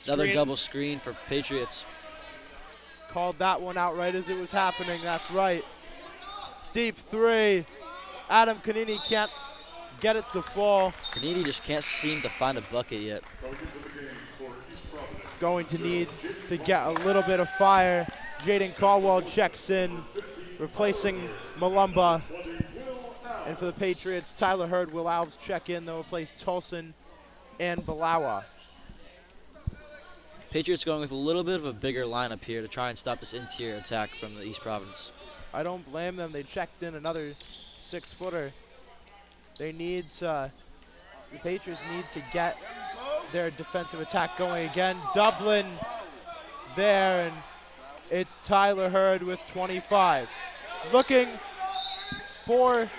Another double screen for Patriots. Called that one out right as it was happening. That's right. Deep three. Adam Canini can't get it to fall. Canini just can't seem to find a bucket yet. Going to need to get a little bit of fire. Jaden Caldwell checks in, replacing Malumba. And for the Patriots, Tyler Hurd, Will Alves check in. They'll replace Tolson and Balawa. Patriots going with a little bit of a bigger lineup here to try and stop this interior attack from the East Providence. I don't blame them. They checked in another 6-footer. They need to, the Patriots need to get their defensive attack going again. Dublin there, and it's Tyler Hurd with 25. Looking for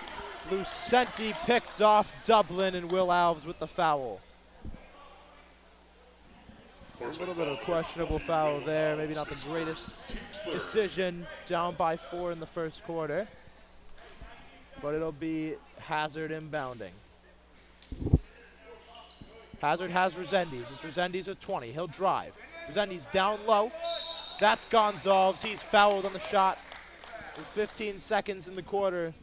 Lucenti, picked off Dublin, and Will Alves with the foul. A little bit of a questionable foul there. Maybe not the greatest decision, down by 4 in the first quarter. But it'll be Hazard inbounding. Hazard has Resendiz. It's Resendiz with 20. He'll drive. Resendiz down low. That's Gonzalez. He's fouled on the shot with 15 seconds in the quarter.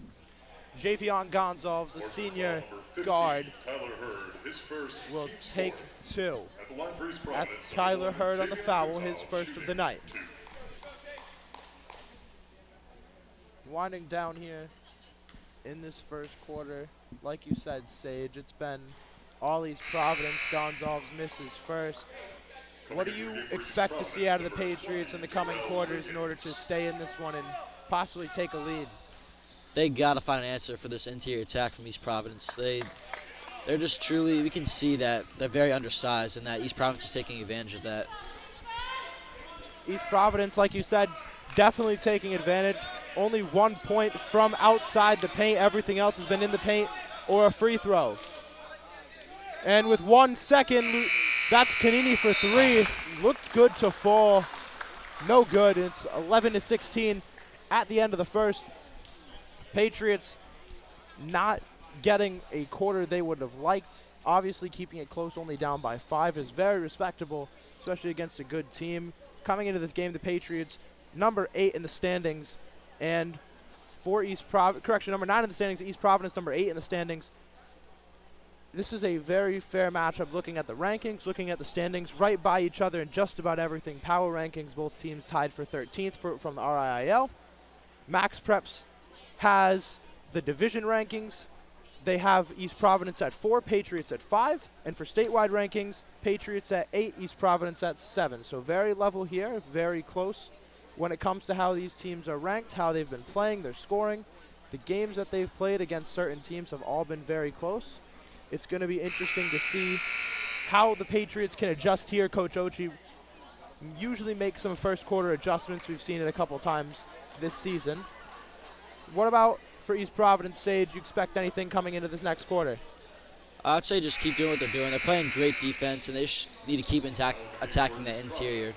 Javion Gonzalez, the senior guard, will take 2. That's Tyler Hurd on the foul, his first of the night. Winding down here in this first quarter, like you said, Sage, it's been all East Providence. Gonzalez misses first. What do you expect to see out of the Patriots in the coming quarters in order to stay in this one and possibly take a lead? They got to find an answer for this interior attack from East Providence. They're just truly, we can see that they're very undersized and that East Providence is taking advantage of that. East Providence, like you said, definitely taking advantage. Only 1 point from outside the paint. Everything else has been in the paint or a free throw. And with 1 second, that's Canini for 3. Looked good to fall. No good. It's 11-16 at the end of the first. Patriots not getting a quarter they would have liked. Obviously, keeping it close, only down by 5, is very respectable, especially against a good team. Coming into this game, the Patriots, number 8 in the standings, and for East Providence, number 9 in the standings, East Providence, number 8 in the standings. This is a very fair matchup looking at the rankings, looking at the standings, right by each other in just about everything. Power rankings, both teams tied for 13th from the RIIL. Max Preps has the division rankings. They have East Providence at 4, Patriots at 5. And for statewide rankings, Patriots at 8, East Providence at 7. So very level here, very close when it comes to how these teams are ranked, how they've been playing, their scoring. The games that they've played against certain teams have all been very close. It's going to be interesting to see how the Patriots can adjust here. Coach Ochi usually makes some first quarter adjustments. We've seen it a couple times this season. What about for East Providence, Sage? You expect anything coming into this next quarter? I'd say just keep doing what they're doing. They're playing great defense, and they need to keep attacking the interior.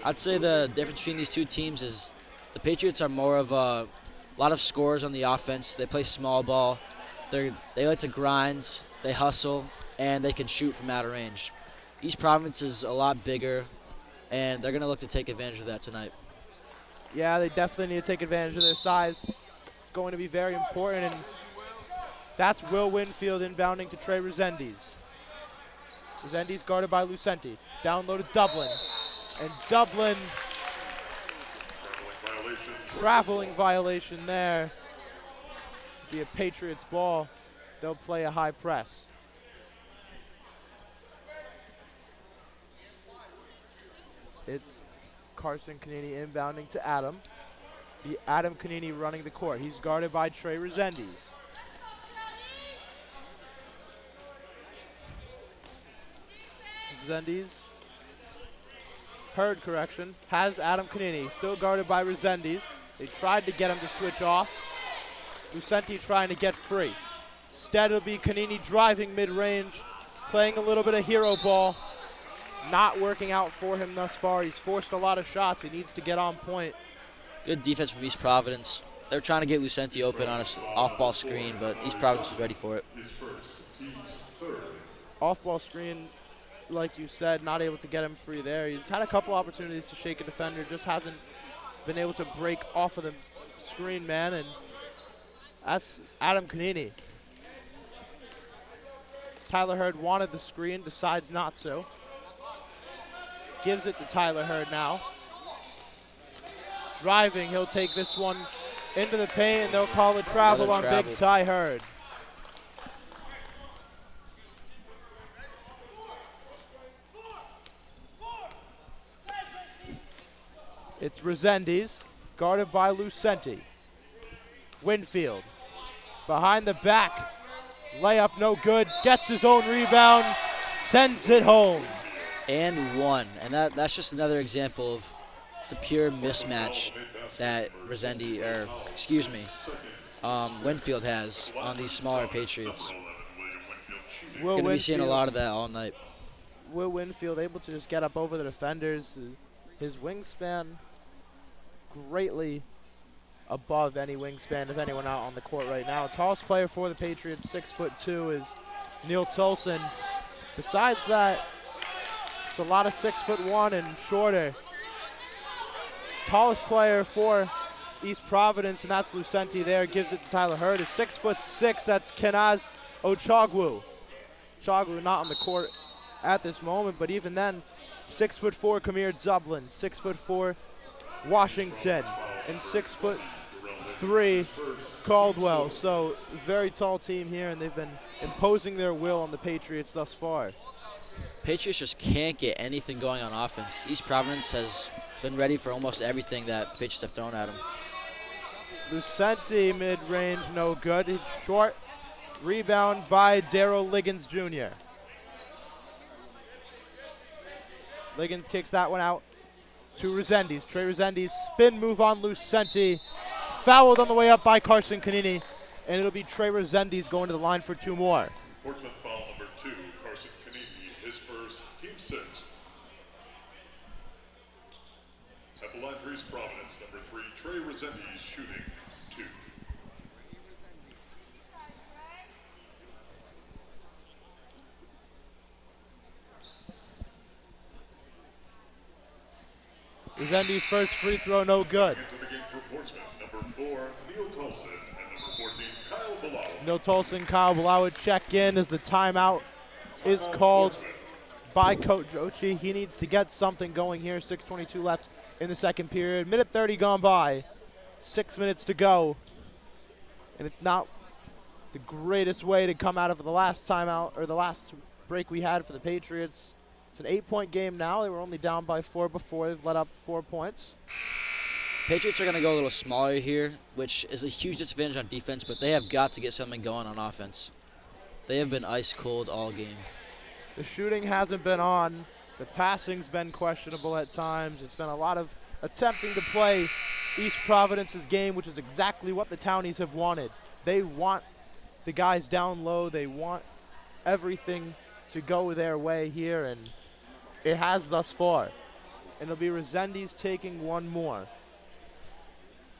I'd say the difference between these two teams is the Patriots are more of a lot of scores on the offense. They play small ball. They like to grind. They hustle, and they can shoot from out of range. East Providence is a lot bigger, and they're going to look to take advantage of that tonight. Yeah, they definitely need to take advantage of their size. It's going to be very important, and that's Will Winfield inbounding to Trey Resendiz. Resendiz guarded by Lucenti. Down low to Dublin. And Dublin, traveling violation there. Be a Patriots ball. They'll play a high press. It's Carson Canini inbounding to Adam. Adam Canini running the court. He's guarded by Trey Resendiz. Resendiz, Hurd correction, has Adam Canini, still guarded by Resendiz. They tried to get him to switch off. Lucenti trying to get free. Instead it'll be Canini driving mid-range, playing a little bit of hero ball. Not working out for him thus far. He's forced a lot of shots. He needs to get on point. Good defense from East Providence. They're trying to get Lucenti open on an off-ball screen, but East Providence is ready for it. Off-ball screen like you said, not able to get him free there. He's had a couple opportunities to shake a defender, just hasn't been able to break off of the screen man, and that's Adam Kanini. Tyler Hurd wanted the screen, decides not to. Gives it to Tyler Hurd now. Driving, he'll take this one into the paint, and they'll call a travel on Big Ty Hurd. It's Resendiz, guarded by Lucenti. Winfield, behind the back. Layup no good, gets his own rebound, sends it home. And one. And that's just another example of the pure mismatch that Winfield has on these smaller Patriots. Going to be seeing a lot of that all night. Will Winfield able to just get up over the defenders. His wingspan greatly above any wingspan of anyone out on the court right now. Tallest player for the Patriots, 6'2", is Neil Tolson. Besides that, it's a lot of 6'1" and shorter. Tallest player for East Providence, and that's Lucenti there, gives it to Tyler Hurd. Is 6'6", that's Kenaz Ochagwu. Ochagwu not on the court at this moment, but even then, 6'4" Kamir Zublin, 6'4" Washington, and 6'3" Caldwell. So very tall team here, and they've been imposing their will on the Patriots thus far. Patriots just can't get anything going on offense. East Providence has been ready for almost everything that the Patriots have thrown at them. Lucenti mid-range, no good. It's short. Rebound by Daryl Liggins Jr. Liggins kicks that one out to Resendiz. Trey Resendiz, spin move on Lucenti. Fouled on the way up by Carson Kanini, and it'll be Trey Resendiz going to the line for two more. Portsmouth foul number 2, Carson Kanini, his first, team 6th. At the line for East Providence, number 3, Trey Resendiz, shooting 2. Resendiz first free throw, no good. Into the game for Portsmouth, number 4, Neil Tolson, and number 14, Kyle Bilal. Neil Tolson, Kyle Bilal would check in as the timeout is called by Coach Ochi. He needs to get something going here. 6:22 left in the second period. Minute 30 gone by. 6 minutes to go. And it's not the greatest way to come out of the last timeout, or the last break we had for the Patriots. It's an 8-point game now. They were only down by 4 before. They've let up 4 points. Patriots are going to go a little smaller here, which is a huge disadvantage on defense, but they have got to get something going on offense. They have been ice cold all game. The shooting hasn't been on. The passing's been questionable at times. It's been a lot of attempting to play East Providence's game, which is exactly what the Townies have wanted. They want the guys down low. They want everything to go their way here, and it has thus far. And it'll be Resendiz taking one more.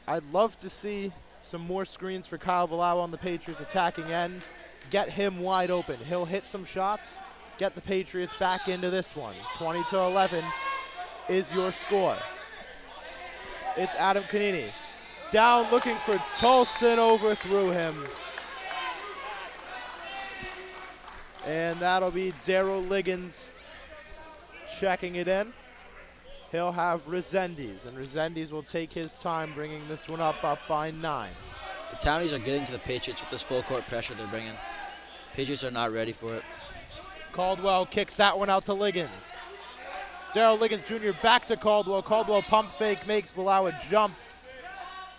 I'd love to see some more screens for Kyle Bilal on the Patriots attacking end. Get him wide open. He'll hit some shots, get the Patriots back into this one. 20-11 is your score. It's Adam Kanini. Down looking for Tolson, overthrew him. And that'll be Daryl Liggins checking it in. He'll have Resendiz, and Resendiz will take his time bringing this one up by 9. The Townies are getting to the Patriots with this full court pressure they're bringing. Patriots are not ready for it. Caldwell kicks that one out to Liggins. Daryl Liggins Jr. back to Caldwell. Caldwell pump fake, makes Bilal a jump.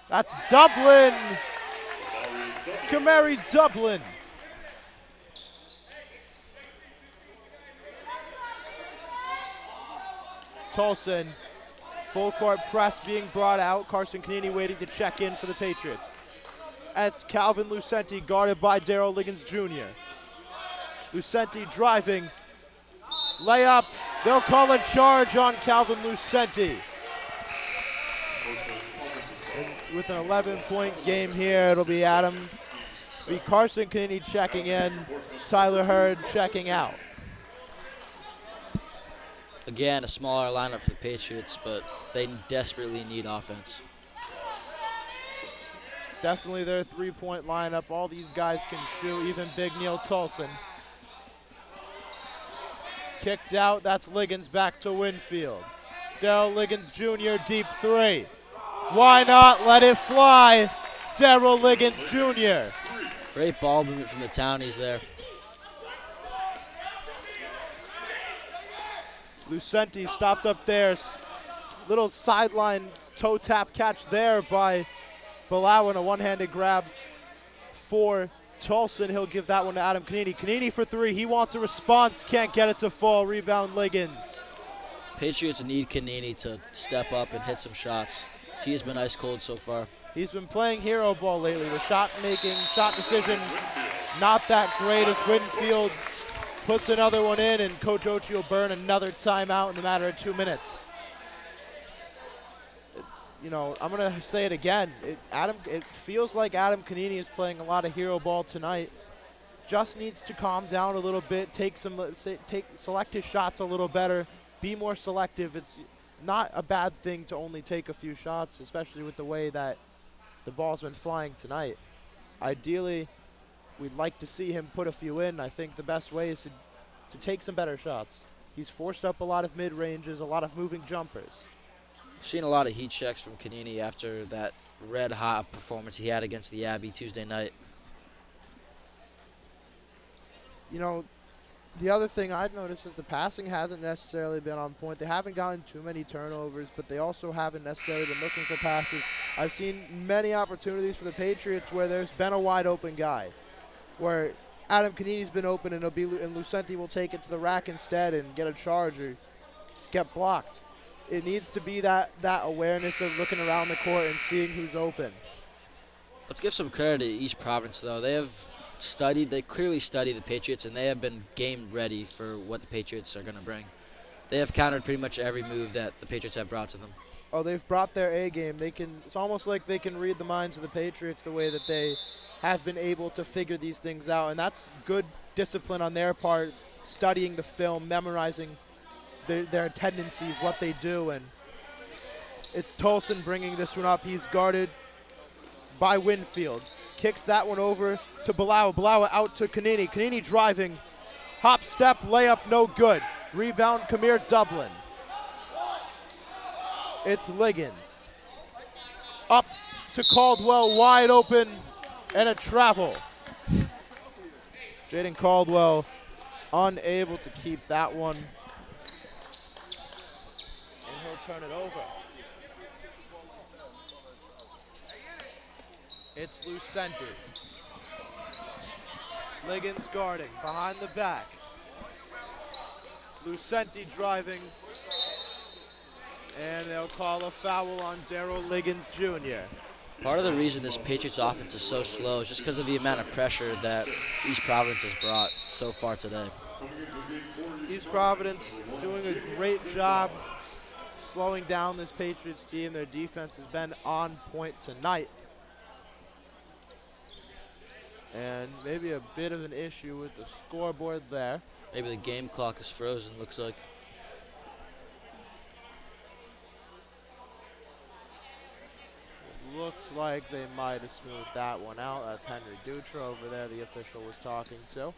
That's Dublin. Kamari Dublin. Tolson, full court press being brought out. Carson Kanini waiting to check in for the Patriots. That's Calvin Lucenti, guarded by Daryl Liggins Jr. Lucenti driving. Layup. They'll call a charge on Calvin Lucenti. And with an 11-point game here, it'll be Carson Kanini checking in, Tyler Hurd checking out. Again, a smaller lineup for the Patriots, but they desperately need offense. Definitely their three-point lineup. All these guys can shoot, even Big Neil Tolson. Kicked out, that's Liggins back to Winfield. Daryl Liggins Jr., deep three. Why not let it fly? Daryl Liggins Jr. Great ball movement from the Townies there. Lucenti stopped up there. Little sideline toe tap catch there by Palau, and a one-handed grab for Tolson. He'll give that one to Adam Kanini. Kanini for three. He wants a response. Can't get it to fall. Rebound Liggins. Patriots need Kanini to step up and hit some shots. He has been ice cold so far. He's been playing hero ball lately. The shot making, shot decision, not that great as Winfield puts another one in, and Coach Ochi will burn another timeout in a matter of 2 minutes. You know, I'm going to say it again. It feels like Adam Kanini is playing a lot of hero ball tonight. Just needs to calm down a little bit, select his shots a little better, be more selective. It's not a bad thing to only take a few shots, especially with the way that the ball's been flying tonight. Ideally, we'd like to see him put a few in. I think the best way is to take some better shots. He's forced up a lot of mid-ranges, a lot of moving jumpers. Seen a lot of heat checks from Kanini after that red-hot performance he had against the Abbey Tuesday night. You know, the other thing I'd noticed is the passing hasn't necessarily been on point. They haven't gotten too many turnovers, but they also haven't necessarily been looking for passes. I've seen many opportunities for the Patriots where there's been a wide-open guy, where Adam Kanini's been open and Lucenti will take it to the rack instead and get a charge or get blocked. It needs to be that awareness of looking around the court and seeing who's open. Let's give some credit to East Providence, though. They clearly studied the Patriots, and they have been game ready for what the Patriots are going to bring. They have countered pretty much every move that the Patriots have brought to them. Oh, they've brought their A game. It's almost like they can read the minds of the Patriots the way that they have been able to figure these things out, and that's good discipline on their part, studying the film, memorizing their tendencies, what they do, and it's Tolson bringing this one up. He's guarded by Winfield. Kicks that one over to Balawa. Balawa out to Kanini. Kanini driving. Hop, step, layup, no good. Rebound, Kamir Dublin. It's Liggins. Up to Caldwell, wide open, and a travel. Jaden Caldwell unable to keep that one. And he'll turn it over. It's Lucenti. Liggins guarding, behind the back. Lucenti driving. And they'll call a foul on Daryl Liggins Jr. Part of the reason this Patriots offense is so slow is just because of the amount of pressure that East Providence has brought so far today. East Providence doing a great job slowing down this Patriots team. Their defense has been on point tonight. And maybe a bit of an issue with the scoreboard there. Maybe the game clock is frozen, looks like. Looks like they might have smoothed that one out. That's Henry Dutra over there, the official was talking to.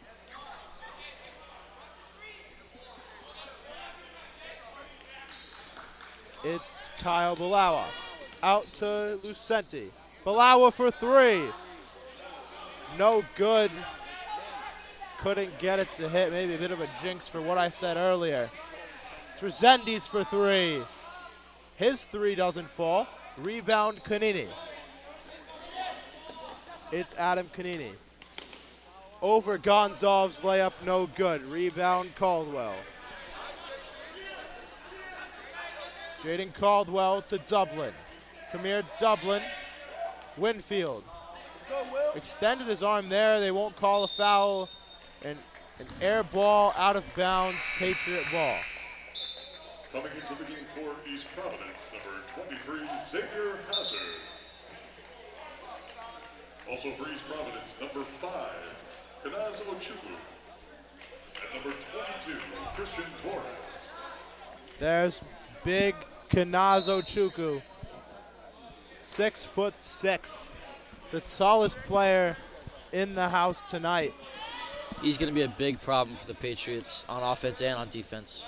It's Kyle Balawa. Out to Lucenti. Balawa for three. No good. Couldn't get it to hit. Maybe a bit of a jinx for what I said earlier. It's Resendiz for three. His three doesn't fall. Rebound, Kanini. It's Adam Kanini. Over Gonzalez, layup no good. Rebound, Caldwell. Jaden Caldwell to Dublin. Kamir Dublin. Winfield. Extended his arm there. They won't call a foul. And an air ball out of bounds, Patriot ball. Coming into the game for East Providence, number 23, Xavier Hazard. Also for East Providence, number 5, Kanaz Ochukwu. And number 22, Christian Torres. There's big Kanazo Chukwu, 6'6", the tallest player in the house tonight. He's going to be a big problem for the Patriots on offense and on defense.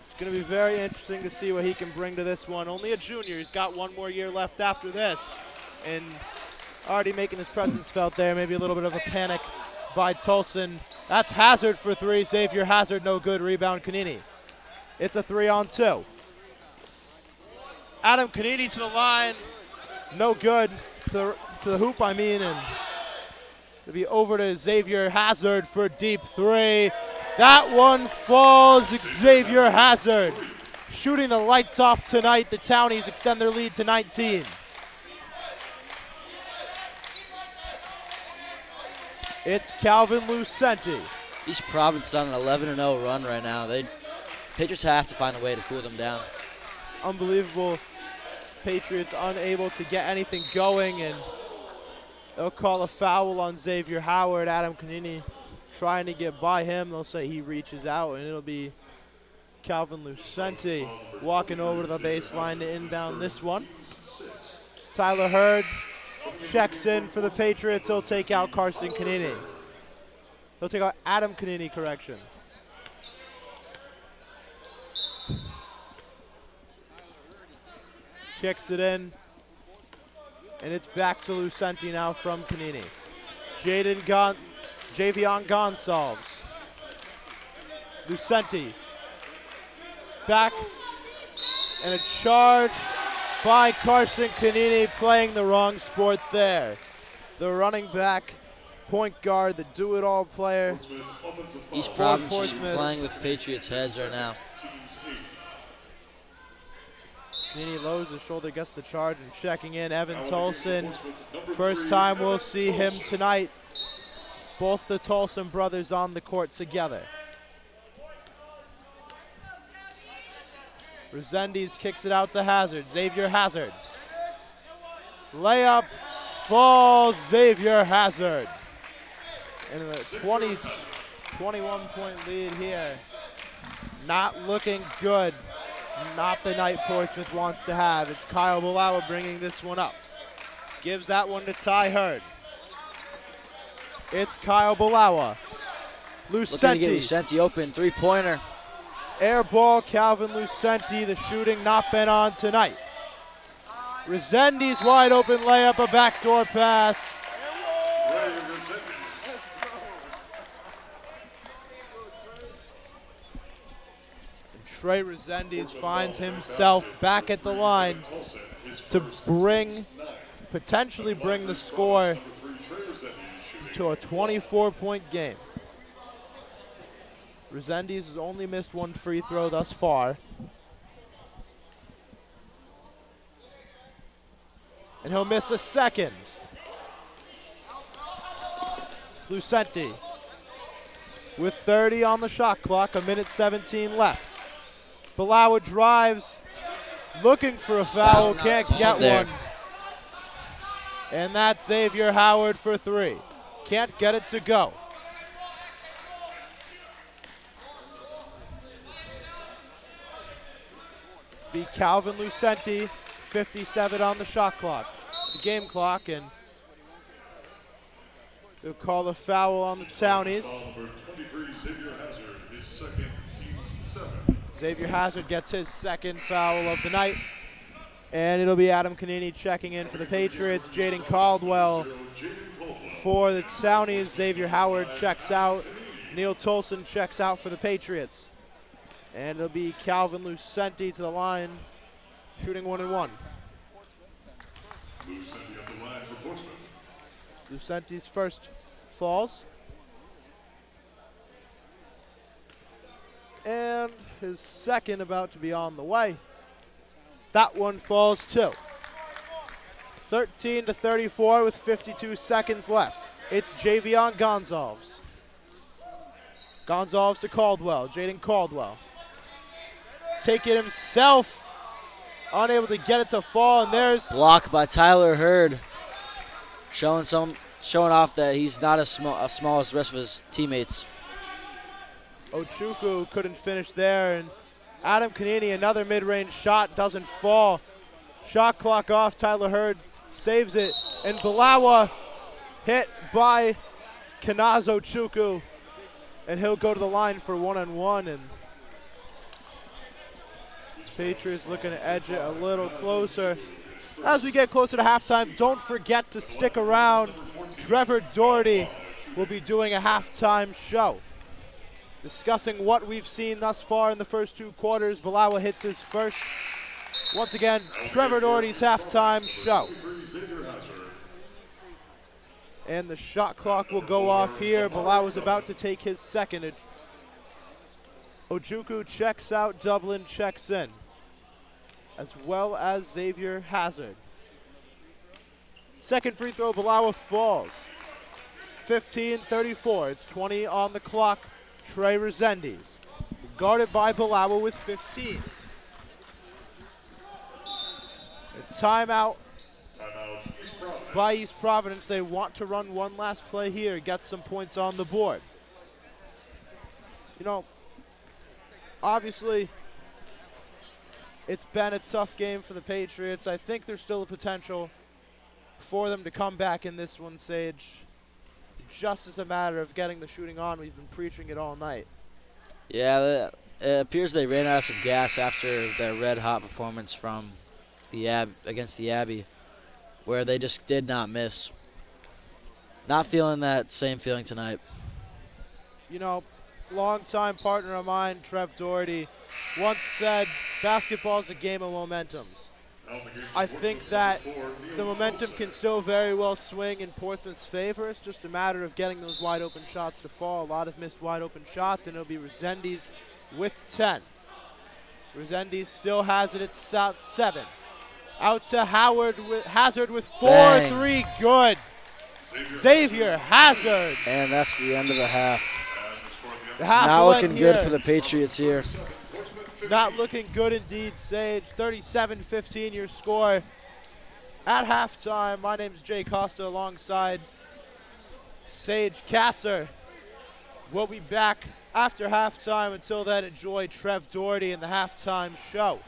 It's going to be very interesting to see what he can bring to this one. Only a junior. He's got one more year left after this. And already making his presence felt there. Maybe a little bit of a panic by Tolson. That's Hazard for three. Xavier Hazard, no good. Rebound, Kanini. It's a 3-on-2. Adam Kanini to the line. No good. To the hoop, I mean. And it'll be over to Xavier Hazard for deep three. That one falls. Xavier Hazard shooting the lights off tonight. The Townies extend their lead to 19. It's Calvin Lucenti. East Providence on an 11-0 run right now. Patriots have to find a way to cool them down. Unbelievable. Patriots unable to get anything going, and they'll call a foul on Xavier Howard. Adam Kanini trying to get by him. They'll say he reaches out, and it'll be Calvin Lucenti walking over to the baseline to inbound this one. Tyler Hurd checks in for the Patriots. He'll take out Carson Kanini. He'll take out Adam Kanini, correction. Kicks it in, and it's back to Lucenti now from Kanini. Javion Gonsalves. Lucenti. Back, and a charge by Carson Kanini, playing the wrong sport there. The running back, point guard, the do-it-all player. East Providence is playing with Patriots' heads right now. Kanini lowers his shoulder, gets the charge, and checking in, Evan Tolson. First time we'll see him tonight. Both the Tolson brothers on the court together. Resendiz kicks it out to Hazard. Xavier Hazard. Layup falls. Xavier Hazard. And a 21-point lead here. Not looking good. Not the night Portsmouth wants to have. It's Kyle Balawa bringing this one up. Gives that one to Ty Hurd. It's Kyle Balawa. Lucenti. Looking to get Lucenti open, three-pointer. Air ball, Calvin Lucenti. The shooting not been on tonight. Resendiz wide open layup, a backdoor pass. Trey Resendiz finds himself back at the line to potentially bring the score to a 24-point game. Resendiz has only missed one free throw thus far. And he'll miss a second. Lucenti with 30 on the shot clock, a minute 17 left. Balawa drives, looking for a foul, can't get one. And that's Xavier Howard for three. Can't get it to go. Be Calvin Lucenti, 57 on the shot clock, the game clock, and they'll call the foul on the Townies. Number 23, Xavier Hazard, his second, team's 7. Xavier Hazard gets his second foul of the night. And it'll be Adam Kanini checking in for the Patriots. Jaden Caldwell for the Townies. Xavier Howard checks out. Neil Tolson checks out for the Patriots. And it'll be Calvin Lucenti to the line, shooting 1 and 1. Lucenti at the line for Portsmouth. Lucenti's first falls. And his second about to be on the way. That one falls too. 13-34 with 52 seconds left. It's Javion Gonsalves. Gonsalves to Caldwell, Jaden Caldwell. Take it himself. Unable to get it to fall, and there's blocked by Tyler Hurd. Showing off that he's not as small as the rest of his teammates. Ochukwu couldn't finish there, and Adam Canini, another mid-range shot, doesn't fall. Shot clock off, Tyler Hurd saves it. And Balawa hit by Kanazo Chukwu. And he'll go to the line for one-on-one. And Patriots looking to edge it a little closer. As we get closer to halftime, don't forget to stick around. Trevor Doherty will be doing a halftime show, discussing what we've seen thus far in the first 2 quarters. Balawa hits his first. Once again, Trevor Doherty's halftime show. And the shot clock will go off here. Balawa's about to take his second. Ojukwu checks out, Dublin checks in, as well as Xavier Hazard. Second free throw, Balawa falls. 15-34, it's 20 on the clock. Trey Resendiz, guarded by Balawa with 15. A timeout by East Providence. They want to run one last play here, get some points on the board. You know, obviously, it's been a tough game for the Patriots. I think there's still a potential for them to come back in this one, Sage. Just as a matter of getting the shooting on. We've been preaching it all night. Yeah, it appears they ran out of some gas after their red-hot performance from the against the Abbey, where they just did not miss. Not feeling that same feeling tonight. You know, longtime partner of mine, Trev Doherty, once said, basketball's a game of momentums. I think that the momentum can still very well swing in Portsmouth's favor. It's just a matter of getting those wide open shots to fall. A lot of missed wide open shots, and it'll be Resendiz with 10. Resendiz still has it at 7. Out to Hazard with 4. Bang. 3, good. Xavier Hazard. And that's the end of the half. The half Not will looking end good here. for the Patriots here. Not looking good indeed, Sage. 37-15 your score at halftime. My name's Jay Costa alongside Sage Kasser. We'll be back after halftime. Until then, enjoy Trev Doherty and the halftime show.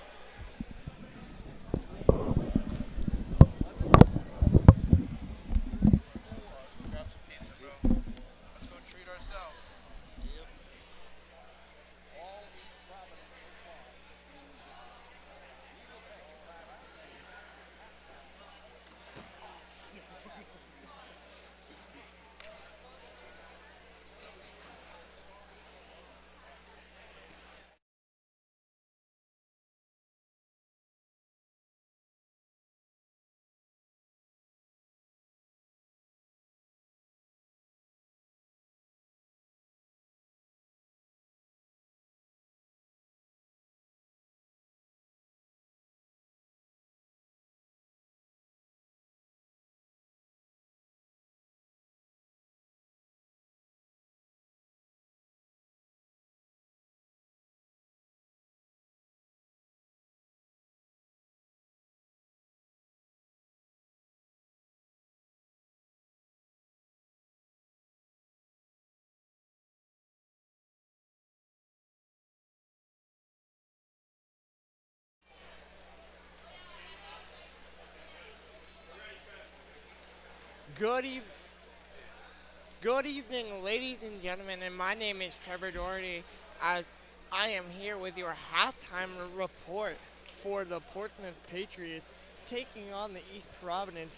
Good evening, ladies and gentlemen, and my name is Trevor Doherty, as I am here with your halftime report for the Portsmouth Patriots taking on the East Providence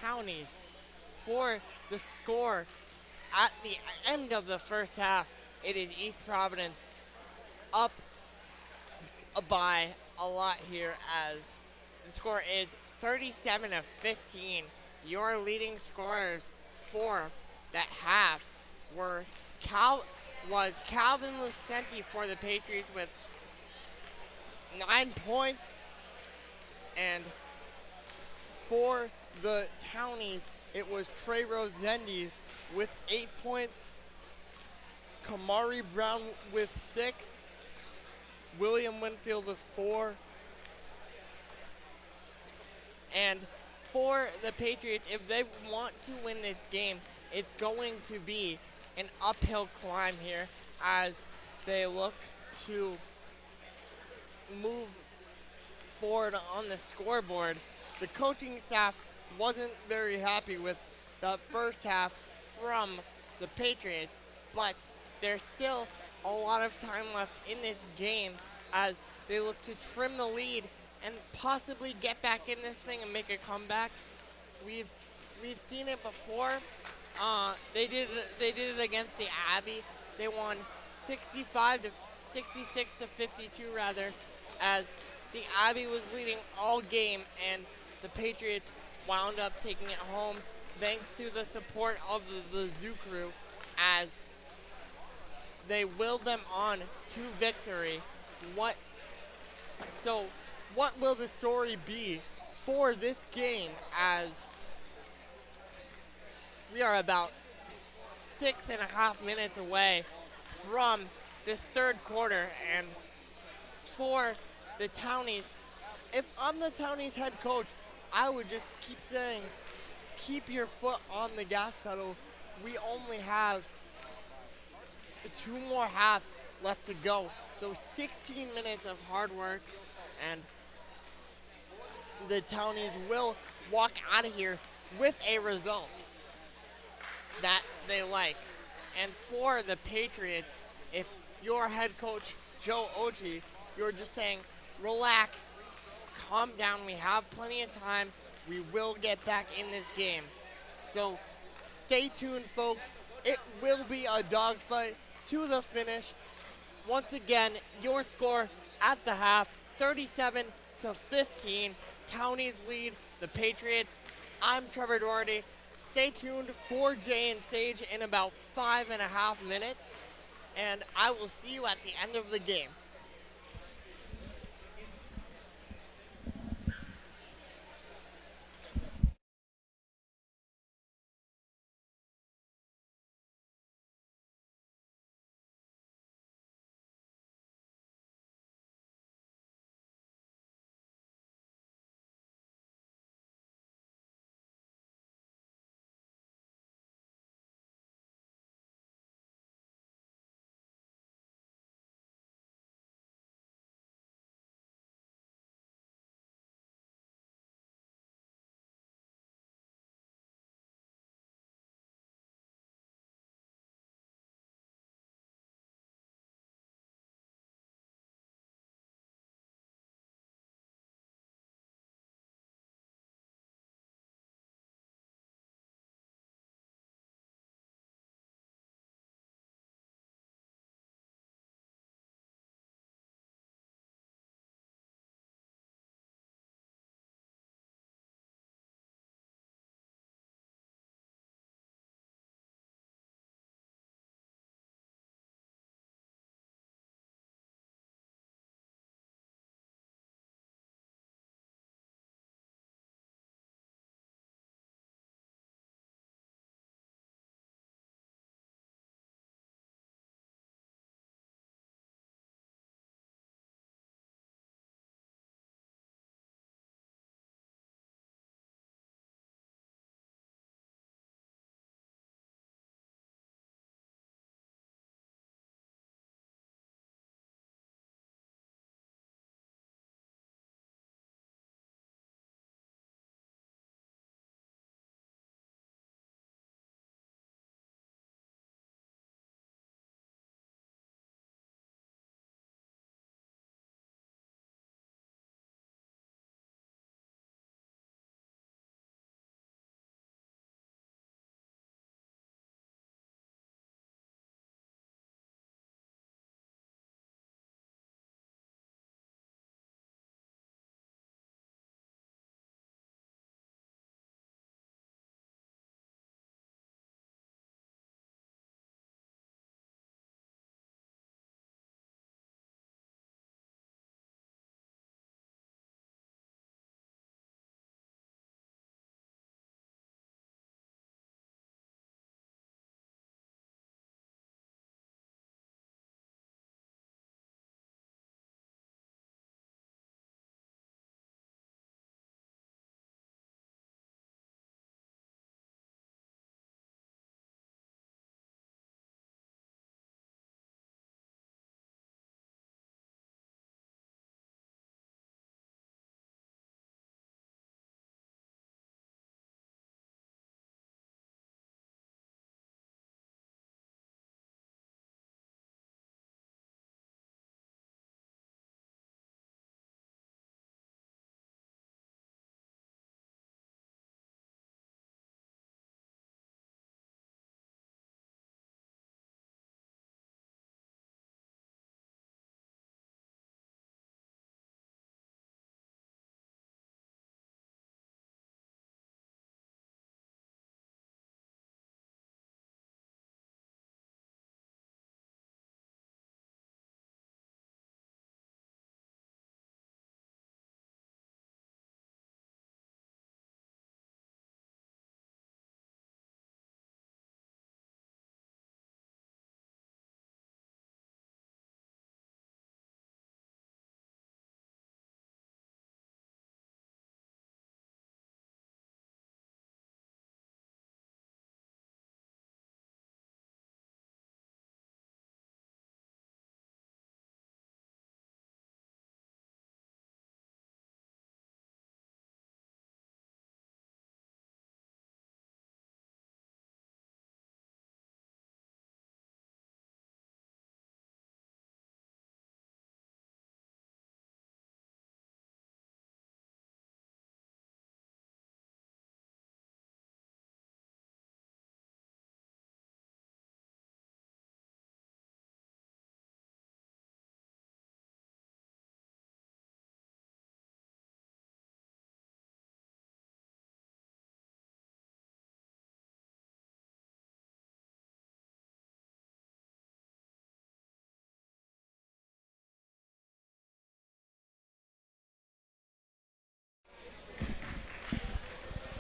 Townies. For the score at the end of the first half, it is East Providence up by a lot here, as the score is 37-15. Your leading scorers for that half was Calvin Lucenti for the Patriots with 9 points, and for the Townies, it was Trey Resendiz with 8 points, Kamari Brown with 6, William Winfield with 4, and for the Patriots, if they want to win this game, it's going to be an uphill climb here as they look to move forward on the scoreboard. The coaching staff wasn't very happy with the first half from the Patriots, but there's still a lot of time left in this game as they look to trim the lead and possibly get back in this thing and make a comeback. We've seen it before. They did it against the Abbey. They won 66 to 52 rather, as the Abbey was leading all game and the Patriots wound up taking it home thanks to the support of the Zoo Crew, as they willed them on to victory. What will the story be for this game, as we are about 6.5 minutes away from this third quarter? And for the Townies, if I'm the Townies head coach, I would just keep saying, keep your foot on the gas pedal. We only have 2 more halves left to go. So 16 minutes of hard work, and the Townies will walk out of here with a result that they like. And for the Patriots, if your head coach, Joe Ochi, you're just saying, relax, calm down, we have plenty of time, we will get back in this game. So stay tuned, folks. It will be a dogfight to the finish. Once again, your score at the half, 37 to 15. Townies lead the Patriots. I'm Trevor Doherty. Stay tuned for Jay and Sage in about 5.5 minutes, and I will see you at the end of the game.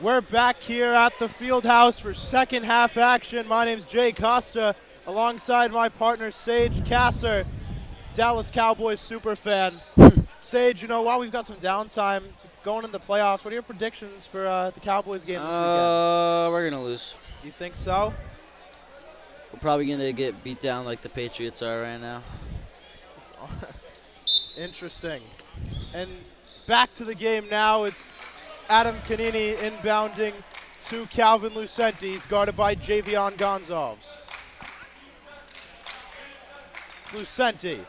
We're back here at the field house for second half action. My name's Jay Costa, alongside my partner Sage Kasser, Dallas Cowboys superfan. Sage, while we've got some downtime going in the playoffs, what are your predictions for the Cowboys game this weekend? We're going to lose. You think so? We're probably going to get beat down like the Patriots are right now. Interesting. And back to the game now. It's Adam Canini inbounding to Calvin Lucente. He's guarded by Javion Gonzalez. Lucente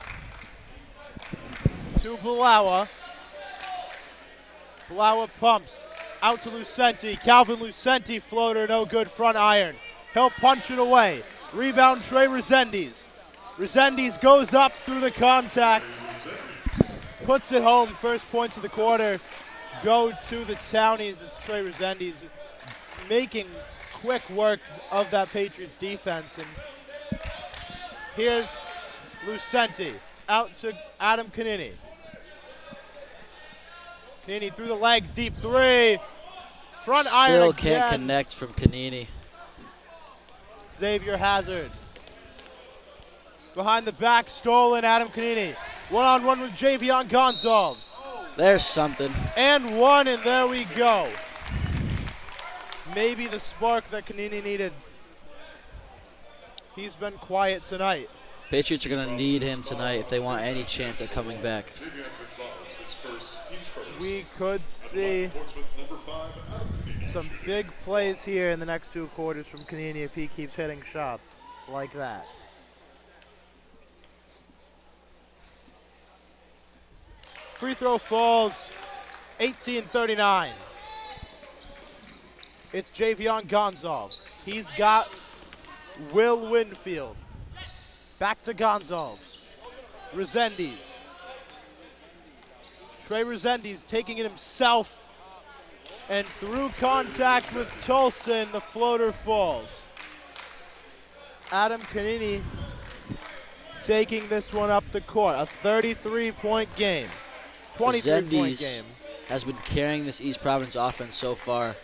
to Bulawa. Bulawa pumps out to Lucente. Calvin Lucente floater, no good, front iron. He'll punch it away. Rebound Trey Resendiz. Resendiz goes up through the contact. Puts it home. First points of the quarter go to the Townies as Trey Resendiz making quick work of that Patriots defense. And here's Lucente out to Adam Canini. Canini through the legs, deep three. Front iron Still again. can't connect from Canini. Xavier Hazard. Behind the back, stolen, Adam Canini. One-on-one with Javion Gonzalez. There's something. And one, and there we go. Maybe the spark that Canini needed. He's been quiet tonight. Patriots are going to need him tonight if they want any chance at coming back. We could see some big plays here in the next two quarters from Canini if he keeps hitting shots like that. Free throw falls, 18-39. It's Javion Gonzalez. He's got Will Winfield. Back to Gonzalez. Resendiz. Trey Resendiz taking it himself. And through contact with Tolson, the floater falls. Adam Canini taking this one up the court. A 33-point game. 23-point game. Has been carrying this East Providence offense so far.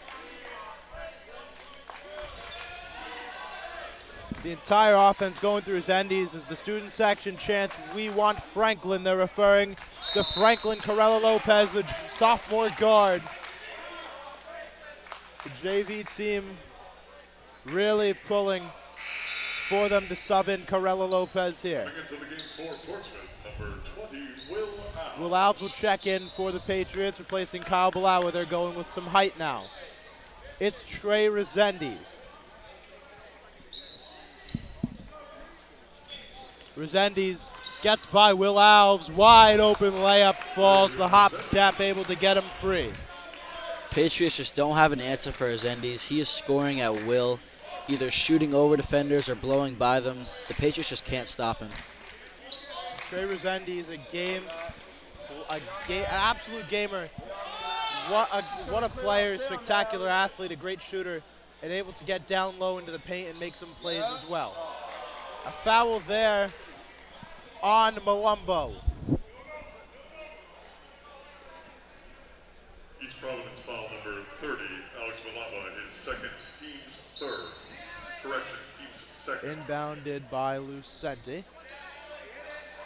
The entire offense going through Resendiz as the student section chants, "We want Franklin." They're referring to Franklin Corella Lopez, the sophomore guard. The JV team really pulling for them to sub in Corella Lopez here. Will Alves will check in for the Patriots, replacing Kyle Balawa. They're going with some height now. It's Trey Resendiz. Resendiz gets by Will Alves. Wide open layup falls. The hop step able to get him free. Patriots just don't have an answer for Resendiz. He is scoring at will, either shooting over defenders or blowing by them. The Patriots just can't stop him. Trey Resendiz, an absolute gamer. What a player, spectacular athlete, a great shooter, and able to get down low into the paint and make some plays as well. A foul there on Malumbo. East Providence foul number 30, Alex Malumbo, his second, team's third. Correction, team's second. Inbounded by Lucente.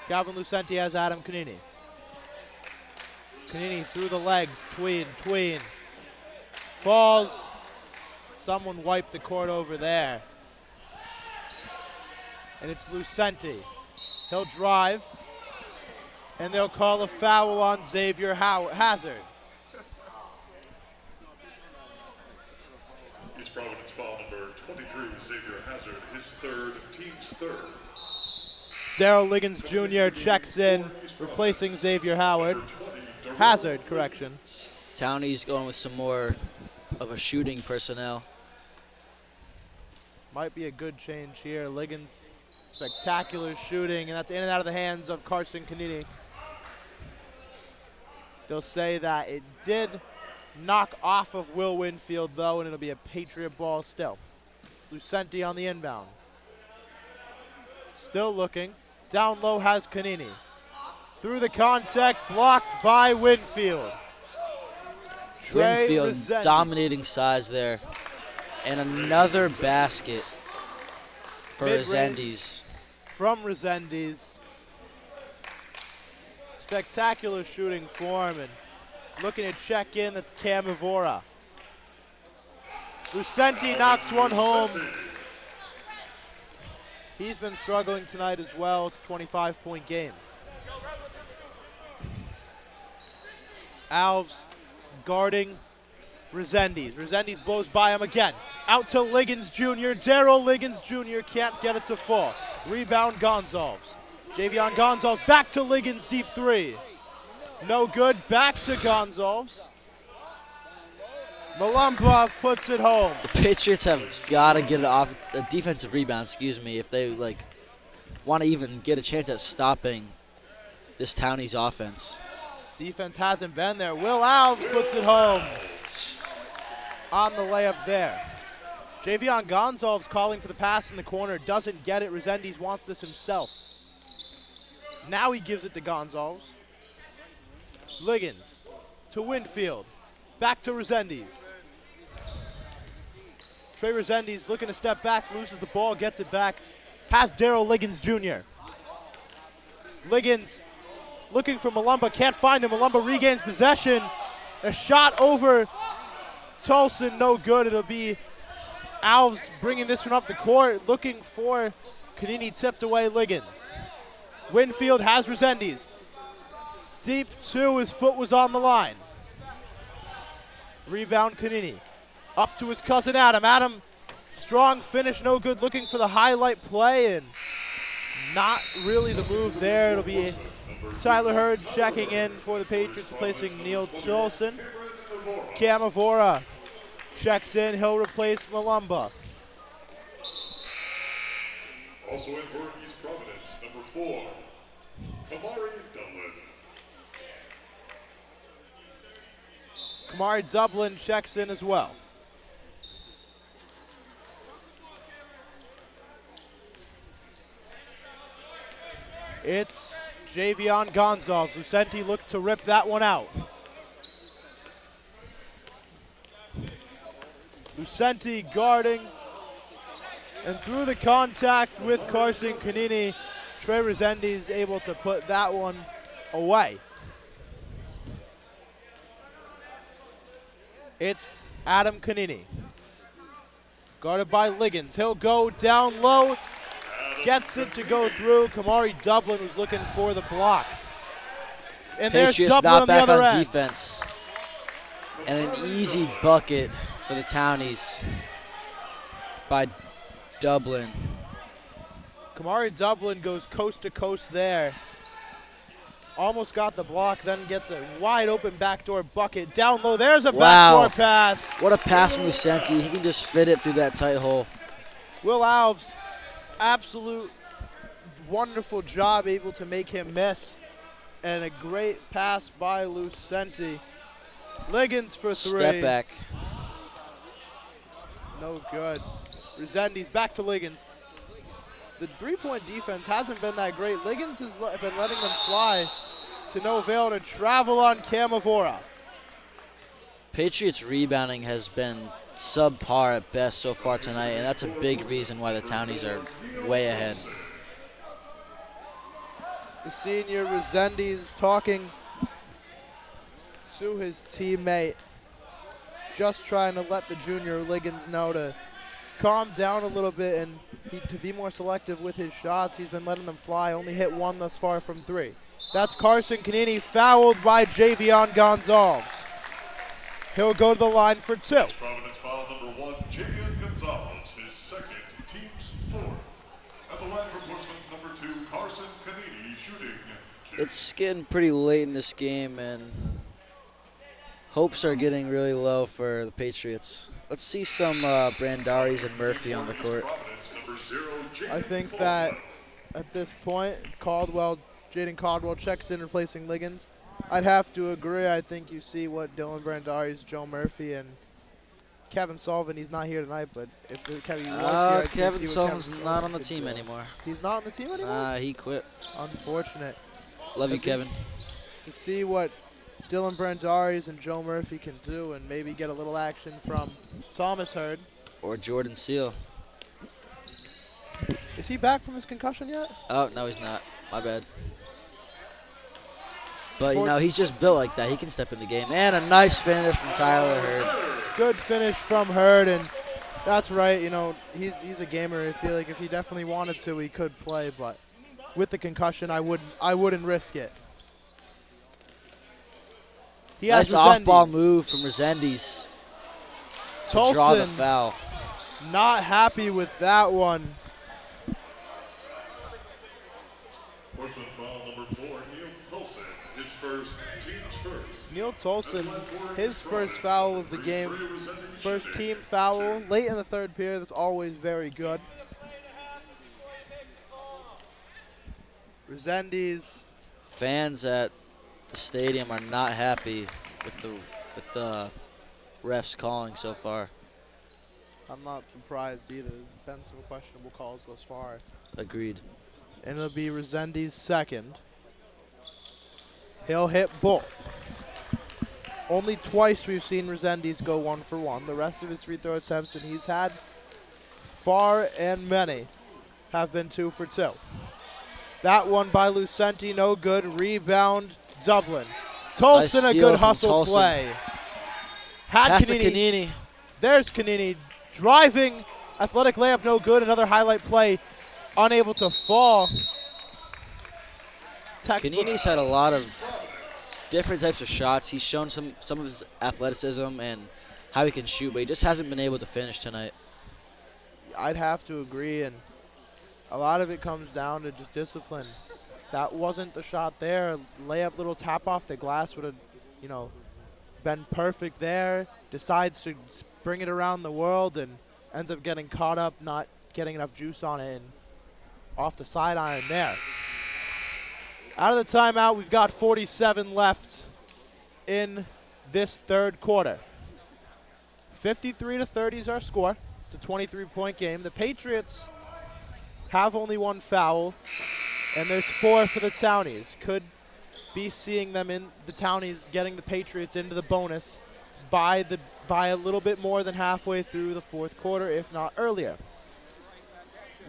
Calvin Lucente has Adam Canini. Canini through the legs, tween. Falls. Someone wiped the court over there. And it's Lucente. He'll drive. And they'll call a foul on Xavier Hazard. East Providence foul number 23, Xavier Hazard, his third, team's third. Daryl Liggins Jr. checks in, replacing Xavier Hazard, correction. Townies going with some more of a shooting personnel. Might be a good change here. Liggins, spectacular shooting, and that's in and out of the hands of Carson Canini. They'll say that it did knock off of Will Winfield, though, and it'll be a Patriot ball still. Lucente on the inbound. Still looking. Down low has Canini. Through the contact, blocked by Winfield. Trey Winfield Resendiz. dominating size there. And another basket for Mid-range. Resendiz. From Resendiz. Spectacular shooting form, and looking to check in, that's Camivora. Lucenti knocks one home. He's been struggling tonight as well. It's a 25-point game. Alves guarding Resendiz. Resendiz blows by him again. Out to Liggins Jr. Daryl Liggins Jr. can't get it to fall. Rebound Gonzalez. Javion Gonzalez back to Liggins, deep three. No good, back to Gonzalez. Malumba puts it home. The Patriots have got to get it off a defensive rebound, if they want to even get a chance at stopping this Townies offense. Defense hasn't been there. Will Alves puts it home on the layup there. Javion Gonzalez calling for the pass in the corner, doesn't get it. Resendiz wants this himself. Now he gives it to Gonzalez. Liggins to Winfield. Back to Resendiz. Trey Resendiz looking to step back, loses the ball, gets it back. Past Daryl Liggins Jr. Liggins looking for Malumba, can't find him. Malumba regains possession. A shot over Tolson, no good. It'll be Alves bringing this one up the court, looking for Kanini, tipped away Liggins. Winfield has Resendiz. Deep two, his foot was on the line. Rebound Kanini. Up to his cousin Adam. Adam, strong finish, no good. Looking for the highlight play, and not really the move there. It'll be Tyler Hurd checking in for the Patriots, replacing Neil Cholson. Camivora checks in. He'll replace Malumba. Also in for East Providence, number 4, Kamari Dublin. Kamari Dublin checks in as well. It's Javion Gonzalez. Lucenti looked to rip that one out. Lucenti guarding, and through the contact with Carson Kanini, Trey Resendiz able to put that one away. It's Adam Kanini. Guarded by Liggins. He'll go down low. Gets it to go through. Kamari Dublin was looking for the block. And there's Patriots Dublin not on the back other on end. defense. And an easy bucket for the Townies by Dublin. Kamari Dublin goes coast to coast there. Almost got the block, then gets a wide open backdoor bucket. Down low, there's a backdoor pass. What a pass from Lucenti. He can just fit it through that tight hole. Will Alves, absolute wonderful job, able to make him miss. And a great pass by Lucenti. Liggins for three. Step back. No good. Resendiz back to Liggins. The three-point defense hasn't been that great. Liggins has been letting them fly to no avail to travel on Camivora. Patriots rebounding has been subpar at best so far tonight, and that's a big reason why the Townies are way ahead. The senior Resendiz talking to his teammate, just trying to let the junior Liggins know to calm down a little bit and to be more selective with his shots. He's been letting them fly, only hit one thus far from three. That's Carson Kanini, fouled by Javion Gonzalez. He'll go to the line for two. Providence foul number 1, Javion Gonzalez, his second, team's 4th. At the line for Portsmouth, number 2, Carson Kanini, shooting 2. It's getting pretty late in this game, and hopes are getting really low for the Patriots. Let's see some Brandaris and Murphy on the court. I think that at this point, Jaden Caldwell checks in, replacing Liggins. I'd have to agree. I think you see what Dylan Brandaris, Joe Murphy, and Kevin Sullivan. He's not here tonight, but if Kevin was here, I'd Kevin see what Sullivan's Kevin not Sullivan on the could team do. anymore. He's not on the team anymore? He quit. Unfortunate. Love you, Kevin. To see what Dylan Brandaris and Joe Murphy can do, and maybe get a little action from Thomas Hurd. Or Jordan Seal. Is he back from his concussion yet? Oh, no, he's not. My bad. But, you know, he's just built like that. He can step in the game. And a nice finish from Tyler Hurd. Good finish from Hurd, and that's right. You know, he's a gamer. I feel like if he definitely wanted to, he could play. But with the concussion, I wouldn't risk it. He Nice has off-ball move from Resendiz to draw the foul. Not happy with that one. Portsmouth foul number 4, Neil Tolson, his first, team's first. Neil Tolson, his first foul of the game. First team foul late in the third period. That's always very good. Resendiz. Fans at the stadium are not happy with the refs calling so far. I'm not surprised either. There's been some questionable calls thus far. Agreed. And it'll be Resendiz second. He'll hit both. Only twice we've seen Resendiz go 1 for 1. The rest of his free throw attempts that he's had, far and many, have been 2 for 2. That one by Lucenti, no good. Rebound, Dublin. Tolson, Nice a good steal hustle from Tolson. play. Had Pass to Kanini. Kanini. There's Kanini driving. Athletic layup, no good. Another highlight play, unable to fall. Kanini's had a lot of different types of shots. He's shown some of his athleticism and how he can shoot, but he just hasn't been able to finish tonight. I'd have to agree, and a lot of it comes down to just discipline. That wasn't the shot there. Layup, little tap off the glass would have, you know, been perfect there. Decides to bring it around the world and ends up getting caught up, not getting enough juice on it, and off the sideline there. Out of the timeout, we've got 47 left in this third quarter. 53-30 is our score. It's a 23-point game. The Patriots have only 1 foul, and there's 4 for the Townies. Could be seeing them in the Townies getting the Patriots into the bonus by a little bit more than halfway through the fourth quarter, if not earlier.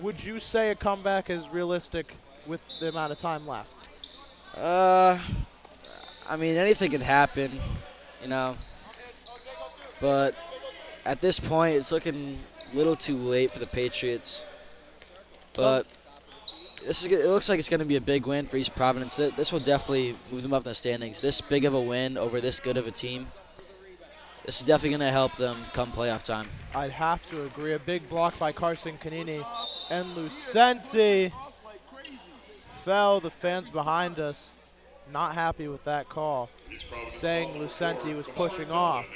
Would you say a comeback is realistic with the amount of time left? I mean, anything can happen, you know. But at this point, it's looking a little too late for the Patriots. But it looks like it's going to be a big win for East Providence. This will definitely move them up in the standings. This big of a win over this good of a team, this is definitely going to help them come playoff time. I'd have to agree. A big block by Carson Canini. And Lucenti fell. The fans behind us not happy with that call, saying Lucenti was pushing off.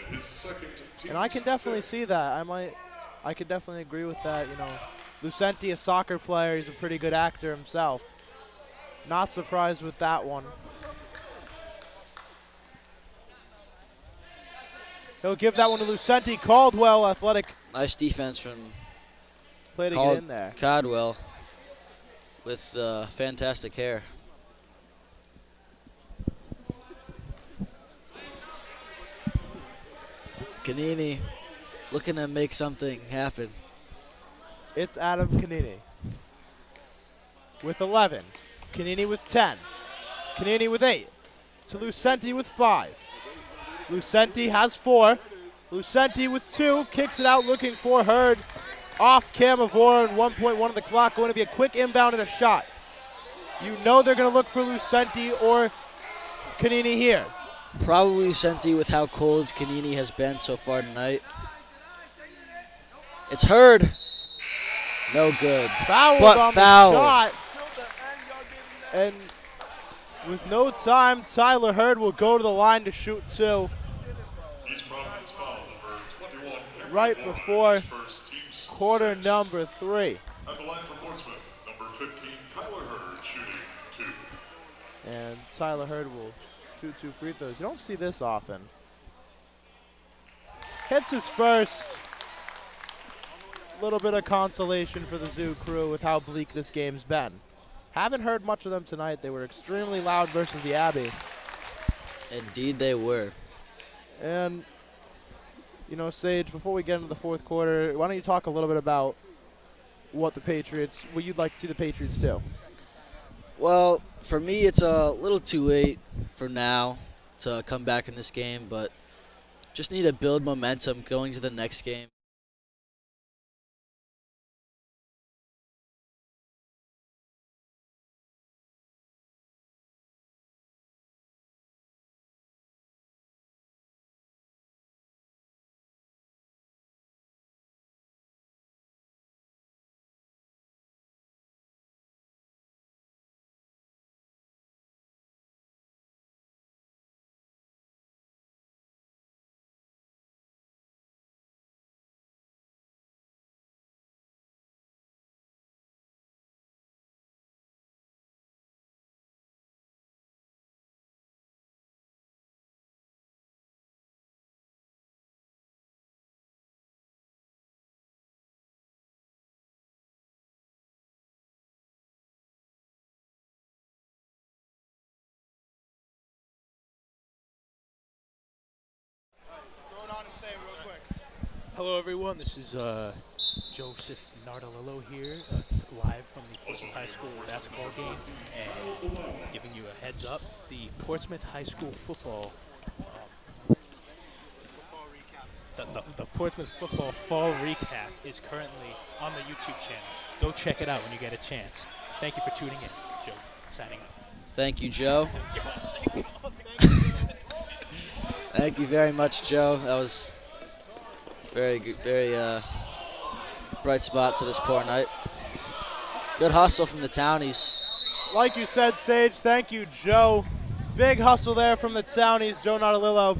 And I can definitely see that. I could definitely agree with that. You know, Lucenti, a soccer player, he's a pretty good actor himself. Not surprised with that one. He'll give that one to Lucenti. Caldwell, athletic. Nice defense from Play to get in there. Caldwell with fantastic hair. Kanini looking to make something happen. It's Adam Kanini with 11. Kanini with 10. Kanini with 8. To Lucenti with 5. Lucenti has 4. Lucenti with 2. Kicks it out looking for Hurd. Off Camavor and 1.1 of the clock. Going to be a quick inbound and a shot. You know they're going to look for Lucenti or Kanini here. Probably Lucenti with how cold Kanini has been so far tonight. It's Hurd. No good. Fouled but on foul. the shot. And with no time, Tyler Hurd will go to the line to shoot 2. East Providence foul number 21. Right before First team's quarter number 3. At the line for Portsmouth, number 15, Tyler Hurd, shooting 2. And Tyler Hurd will shoot 2 free throws. You don't see this often. Hits his first. Little bit of consolation for the Zoo crew with how bleak this game's been. Haven't heard much of them tonight. They were extremely loud versus the Abbey. Indeed they were. And, you know, Sage, before we get into the fourth quarter, why don't you talk a little bit about what you'd like to see the Patriots do? Well, for me, it's a little too late for now to come back in this game, but just need to build momentum going to the next game. Hello, everyone. This is Joseph Nardalillo here, live from the Portsmouth High School basketball game, and giving you a heads up. The Portsmouth High School football the Portsmouth football fall recap is currently on the YouTube channel. Go check it out when you get a chance. Thank you for tuning in. Joe, signing up. Thank you, Joe. Thank you very much, Joe. That was very good, very bright spot to this poor night. Good hustle from the Townies. Like you said, Sage, thank you, Joe. Big hustle there from the Townies. Joe Nautilillo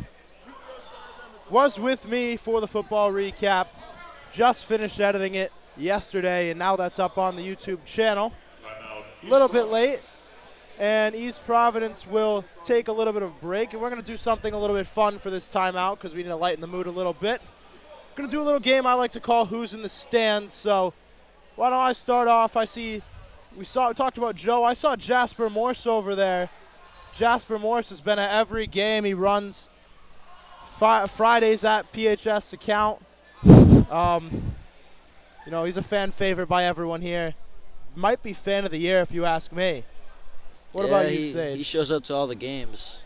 was with me for the football recap. Just finished editing it yesterday, and now that's up on the YouTube channel. A little bit late, and East Providence will take a little bit of a break, and we're going to do something a little bit fun for this timeout because we need to lighten the mood a little bit. Going to do a little game I like to call Who's in the Stands. So why don't I start off? We talked about Joe. I saw Jasper Morse over there. Jasper Morse has been at every game. He runs Fridays at PHS account. You know, he's a fan favorite by everyone here. Might be fan of the year if you ask me. What about you, Sage? He shows up to all the games.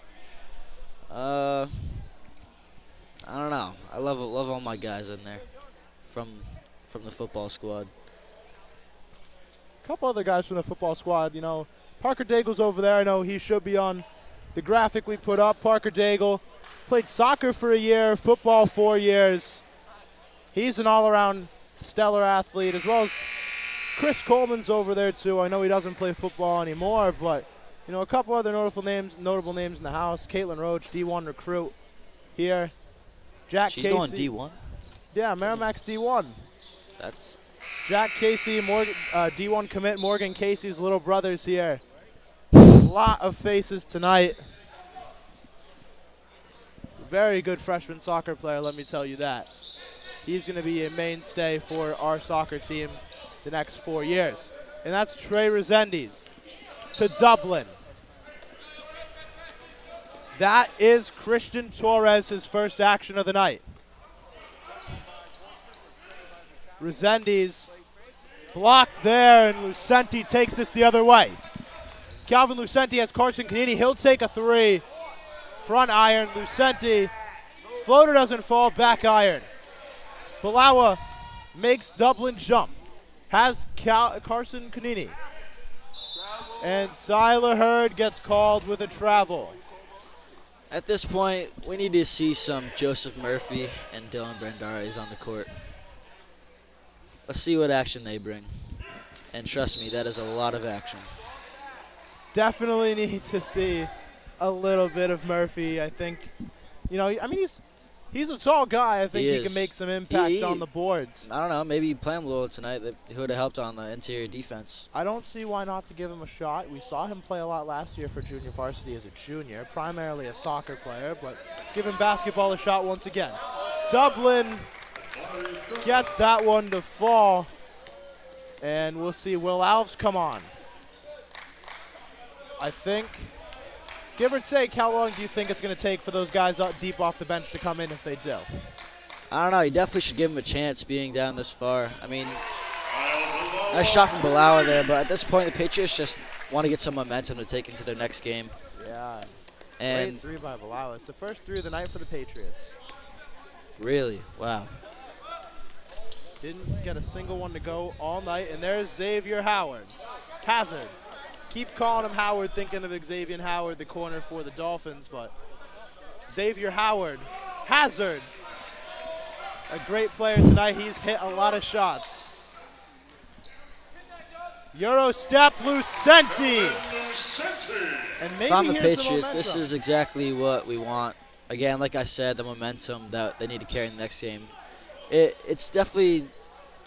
I don't know. I love all my guys in there from the football squad. A couple other guys from the football squad, you know. Parker Daigle's over there. I know he should be on the graphic we put up. Parker Daigle played soccer for a year, football 4 years. He's an all-around stellar athlete, as well as Chris Coleman's over there too. I know he doesn't play football anymore, but you know, a couple other notable names in the house. Caitlin Roach, D1 recruit here. She's going D1? Yeah, Merrimack's D1. That's Jack Casey, D1 commit, Morgan Casey's little brothers here. A lot of faces tonight. Very good freshman soccer player, let me tell you that. He's going to be a mainstay for our soccer team the next 4 years. And that's Trey Resendiz to Dublin. That is Christian Torres, his first action of the night. Resendiz blocked there, and Lucenti takes this the other way. Calvin Lucenti has Carson Canini. He'll take a three. Front iron, Lucenti. Floater doesn't fall, back iron. Balawa makes Dublin jump. Has Carson Canini. And Siler Hurd gets called with a travel. At this point, we need to see some Joseph Murphy and Dylan Brandaris on the court. Let's see what action they bring. And trust me, that is a lot of action. Definitely need to see a little bit of Murphy. I think, you know, I mean, he's a tall guy. I think he can make some impact on the boards. I don't know. Maybe play him a little tonight. That would have helped on the interior defense. I don't see why not to give him a shot. We saw him play a lot last year for junior varsity as a junior, primarily a soccer player, but give him basketball a shot once again. Dublin gets that one to fall, and we'll see Will Alves come on. I think Give or take, how long do you think it's going to take for those guys up deep off the bench to come in if they do? I don't know. You definitely should give him a chance being down this far. I mean, nice shot from Balawa there, but at this point, the Patriots just want to get some momentum to take into their next game. Yeah. And Great 3 by Balawa. It's the first 3 of the night for the Patriots. really, wow. Didn't get a single one to go all night, and there's Xavier Howard. Hazard. Keep calling him Howard, thinking of Xavier Howard, the corner for the Dolphins, but Xavier Howard. Hazard. A great player tonight. He's hit a lot of shots. Euro step, Lucenti. And maybe If I'm the here's Patriots, the this momentum. is exactly what we want. Again, like I said, the momentum that they need to carry in the next game. It's definitely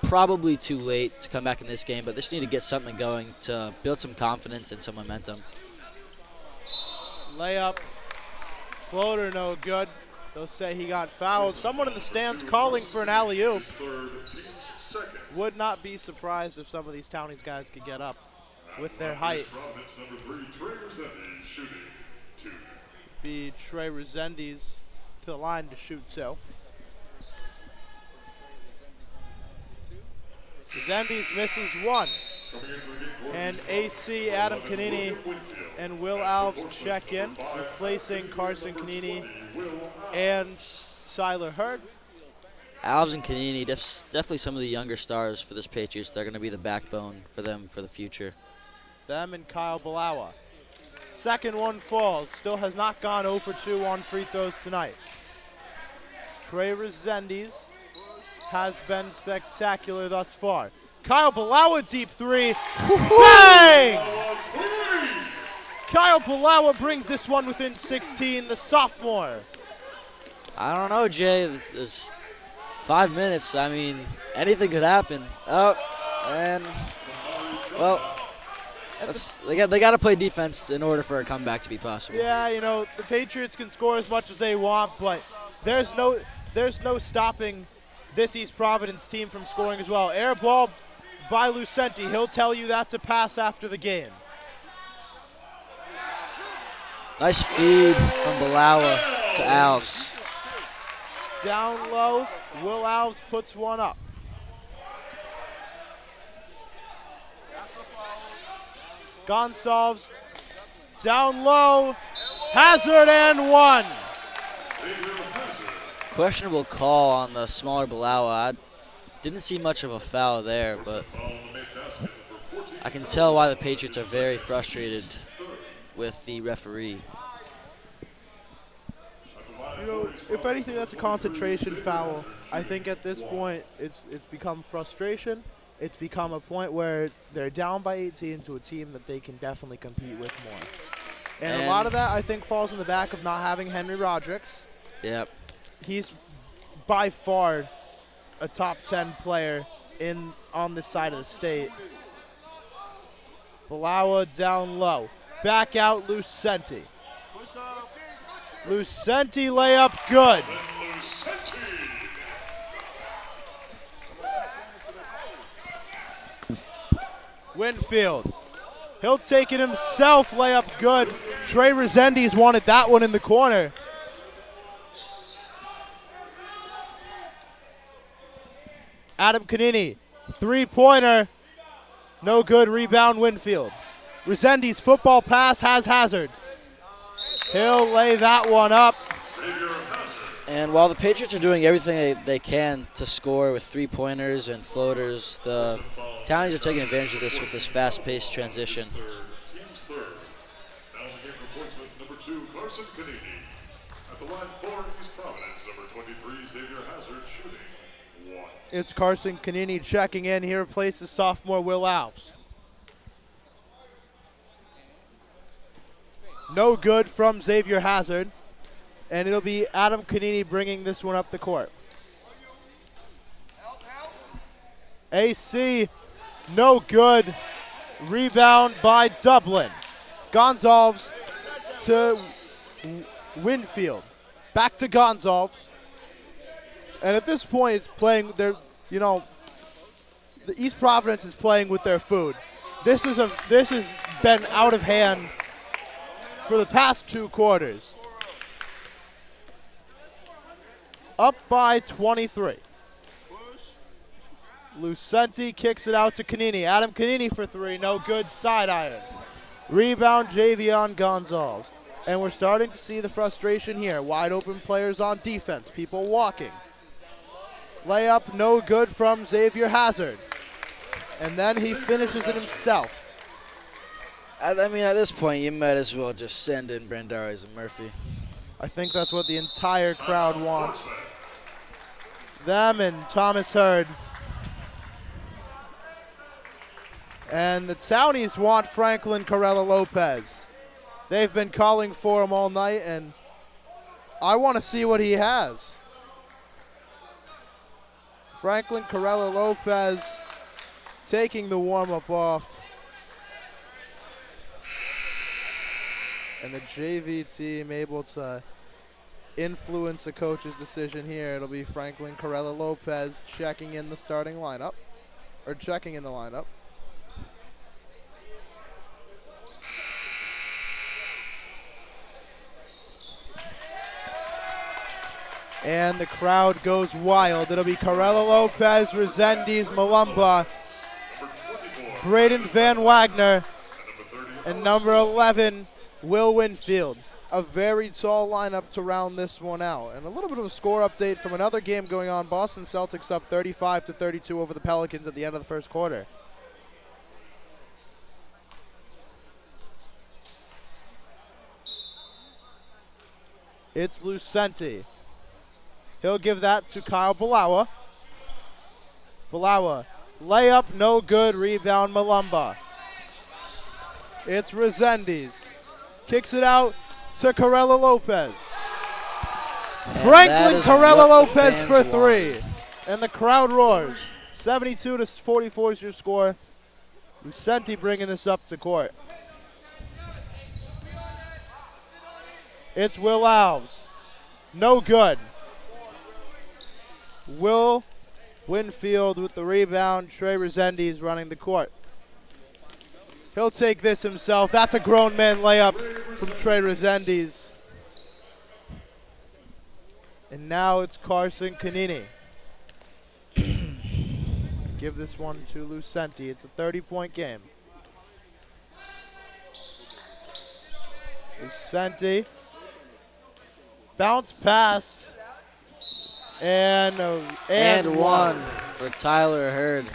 probably too late to come back in this game, but they just need to get something going to build some confidence and some momentum. Layup. Floater, no good. They'll say he got fouled. Someone in the stands calling for an alley-oop. Would not be surprised if some of these Townies guys could get up with their height. Be Trey Resendiz to the line to shoot 2. Resendiz misses 1. And AC Adam Canini and Will Alves check in, replacing Carson Canini and Siler Hurd. Alves and Kanini, definitely some of the younger stars for this Patriots. They're going to be the backbone for them for the future. Them and Kyle Balawa. Second one falls. Still has not gone 0 for 2 on free throws tonight. Trey Resendiz has been spectacular thus far. Kyle Balawa deep 3. Bang! Kyle Balawa brings this one within 16, the sophomore. I don't know, Jay. There's 5 minutes. I mean, anything could happen. Oh, and, well, they got to play defense in order for a comeback to be possible. Yeah, you know, the Patriots can score as much as they want, but there's no stopping this East Providence team from scoring as well. Air ball by Lucenti. He'll tell you that's a pass after the game. Nice feed from Balawa to Alves. Down low, Will Alves puts one up. Gonsalves down low, Hazard and 1. Questionable call on the smaller Balawa. I didn't see much of a foul there, but I can tell why the Patriots are very frustrated with the referee. You know, if anything, that's a concentration foul. I think at this point, it's become frustration. It's become a point where they're down by 18 to a team that they can definitely compete with more. And a lot of that, I think, falls in the back of not having Henry Rodricks. Yep. He's by far a top 10 player on this side of the state. Balawa down low. Back out Lucenti. Lucenti layup good. Winfield. He'll take it himself, layup good. Trey Resendiz wanted that one in the corner. Adam Canini, 3-pointer. No good, rebound Winfield. Resendiz football pass has Hazard. He'll lay that one up. And while the Patriots are doing everything they can to score with 3-pointers and floaters, the Townies are taking advantage of this with this fast-paced transition. Team's third. Now the game for Portsmouth, number 2, Carson Canini. At the line for East Providence, number 23, Xavier Hazard, shooting 1. It's Carson Canini checking in. He replaces sophomore Will Alves. No good from Xavier Hazard. And it'll be Adam Canini bringing this one up the court. AC, no good. Rebound by Dublin. Gonsalves to Winfield. Back to Gonsalves. And at this point, it's playing their, you know, the East Providence is playing with their food. This has been out of hand for the past 2 quarters. Up by 23. Lucenti kicks it out to Canini. Adam Canini for 3, no good, side iron. Rebound, Javion Gonzalez. And we're starting to see the frustration here. Wide open players on defense, people walking. Layup, no good from Xavier Hazard. And then he finishes it himself. I mean, at this point, you might as well just send in Brandeis and Murphy. I think that's what the entire crowd wants. Them and Thomas Hurd. And the Townies want Franklin Carella-Lopez. They've been calling for him all night, and I want to see what he has. Franklin Carella-Lopez taking the warm-up off. And the JV team able to influence the coach's decision here. It'll be Franklin Carella-Lopez checking in the starting lineup, or checking in the lineup. And the crowd goes wild. It'll be Carella-Lopez, Resendiz, Malumba, Braden Van Wagner, and number 11, Will Winfield. A very tall lineup to round this one out. And a little bit of a score update from another game going on. Boston Celtics up 35-32 over the Pelicans at the end of the first quarter. It's Lucenti. He'll give that to Kyle Balawa. Balawa, layup, no good, rebound, Malumba. It's Resendiz. Kicks it out to Carella-Lopez. Franklin Carella-Lopez for 3. And the crowd roars. 72-44 is your score. Lucenti bringing this up to court. It's Will Alves. No good. Will Winfield with the rebound. Trey Resendiz running the court. He'll take this himself. That's a grown man layup from Trey Resendiz. And now it's Carson Canini. Give this one to Lucenti. It's a 30-point game. Lucenti. Bounce pass. And one for Tyler Hurd.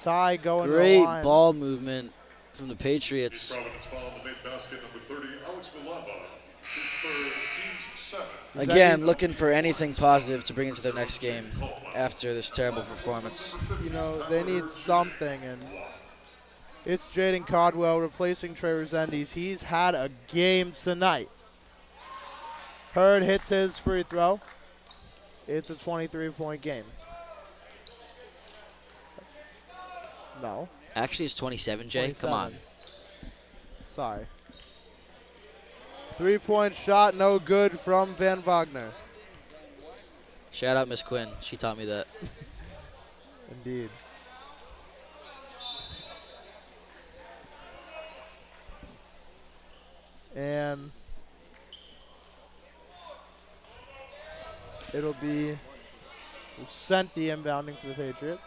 Tie going to Great the line. ball movement from the Patriots. Providence foul on the made basket, number 30, Alex Malumba. Team's 7. Again, looking for anything positive to bring into their next game after this terrible performance. You know, they need something, and it's Jaden Codwell replacing Trey Resendiz. He's had a game tonight. Hurd hits his free throw. It's a 23-point game. No. Actually, it's 27, Jay. 27. Come on. Sorry. 3-point shot, no good from Van Wagner. Shout out Miss Quinn. She taught me that. Indeed. And it'll be Lucenti inbounding for the Patriots.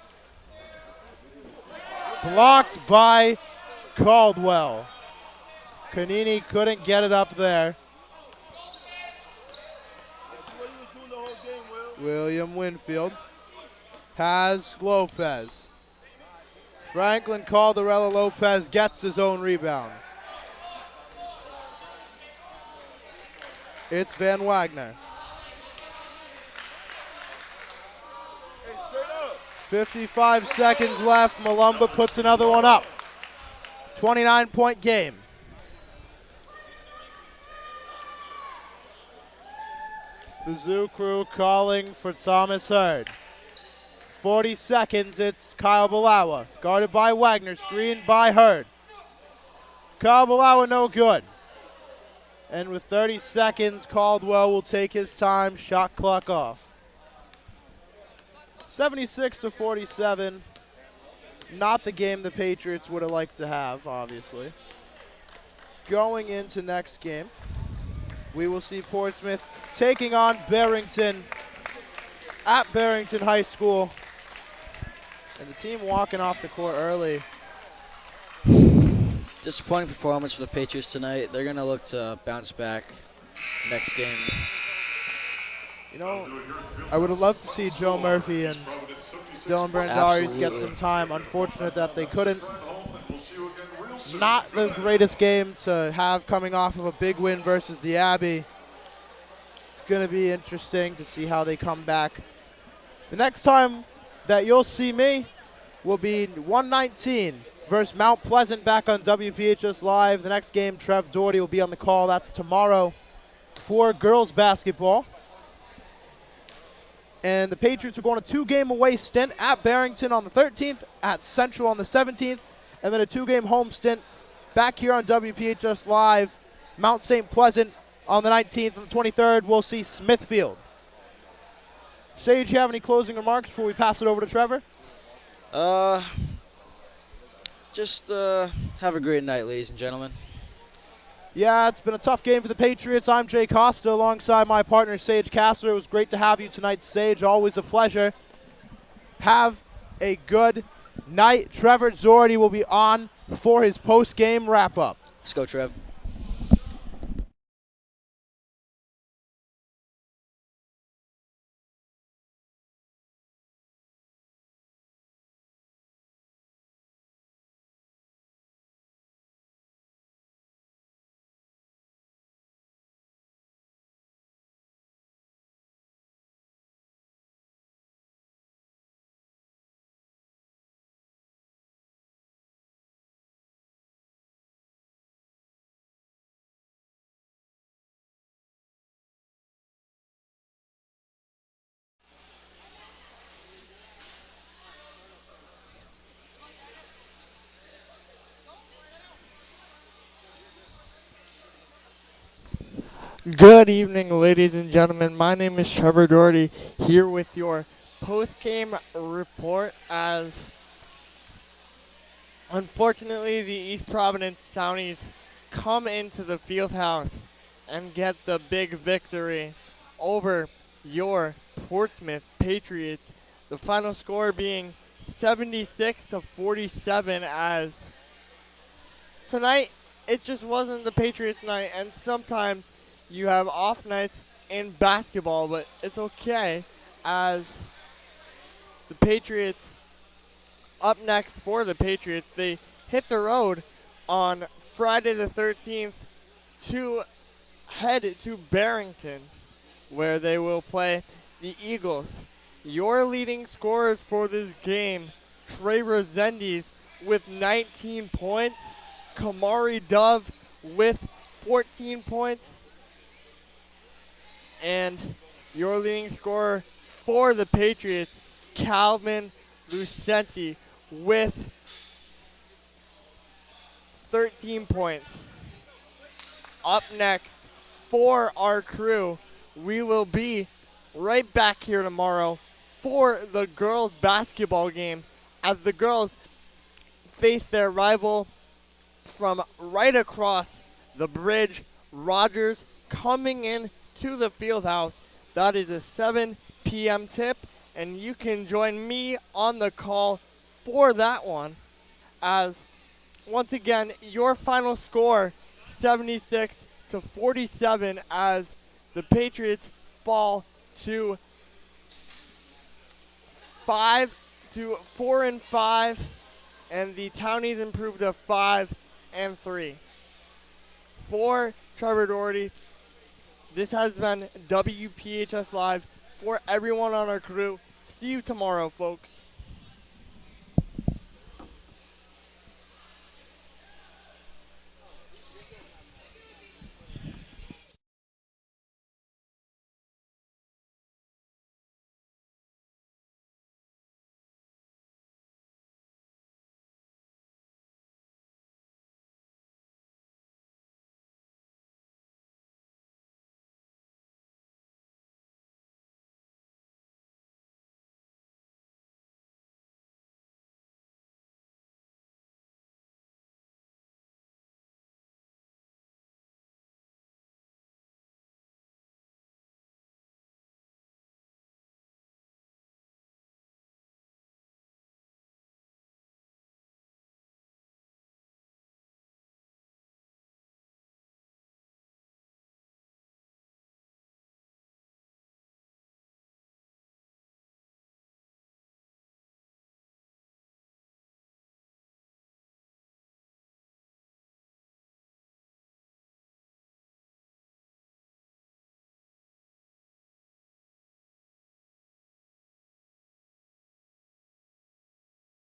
Blocked by Caldwell. Canini couldn't get it up there. William Winfield has Lopez. Franklin Calderella-Lopez gets his own rebound. It's Van Wagner. 55 seconds left. Malumba puts another one up. 29-point game. The Zoo crew calling for Thomas Hurd. 40 seconds, it's Kyle Balawa. Guarded by Wagner, screened by Hurd. Kyle Balawa no good. And with 30 seconds, Caldwell will take his time, shot clock off. 76-47. Not the game the Patriots would have liked to have, obviously. going into next game, we will see Portsmouth taking on Barrington at Barrington High School. And the team walking off the court early. Disappointing performance for the Patriots tonight. They're going to look to bounce back next game. You know, I would have loved to see Joe Murphy and Dylan Brandaris get some time. Unfortunate that they couldn't. Not the greatest game to have coming off of a big win versus the Abbey. It's going to be interesting to see how they come back. The next time that you'll see me will be 119 versus Mount Pleasant back on WPHS Live. The next game, Trev Doherty will be on the call. That's tomorrow for girls basketball. And the Patriots are going a 2-game away stint at Barrington on the 13th, at Central on the 17th, and then a 2-game home stint back here on WPHS Live. Mount St. Pleasant on the 19th and the 23rd. We'll see Smithfield. Sage, you have any closing remarks before we pass it over to Trevor? Just have a great night, ladies and gentlemen. Yeah, it's been a tough game for the Patriots. I'm Jay Costa alongside my partner, Sage Kassler. It was great to have you tonight, Sage. Always a pleasure. Have a good night. Trevor Doherty will be on for his post-game wrap-up. Let's go, Trev. Good evening, ladies and gentlemen. My name is Trevor Doherty, here with your post-game report as unfortunately the East Providence Townies come into the field house and get the big victory over your Portsmouth Patriots. The final score being 76-47, as tonight it just wasn't the Patriots night, and sometimes you have off nights in basketball, but it's okay, as the Patriots, up next for the Patriots, they hit the road on Friday the 13th to head to Barrington, where they will play the Eagles. Your leading scorers for this game, Trey Resendiz with 19 points, Kamari Dove with 14 points, and your leading scorer for the Patriots, Calvin Lucenti, with 13 points. Up next for our crew, we will be right back here tomorrow for the girls basketball game, as the girls face their rival from right across the bridge, Rogers, coming in to the field house. That is a 7 p.m. tip, and you can join me on the call for that one, as once again your final score 76-47, as the Patriots fall to 4-5, and the Townies improve to 5-3. For Trevor Doherty, this has been WPHS Live. For everyone on our crew, see you tomorrow, folks.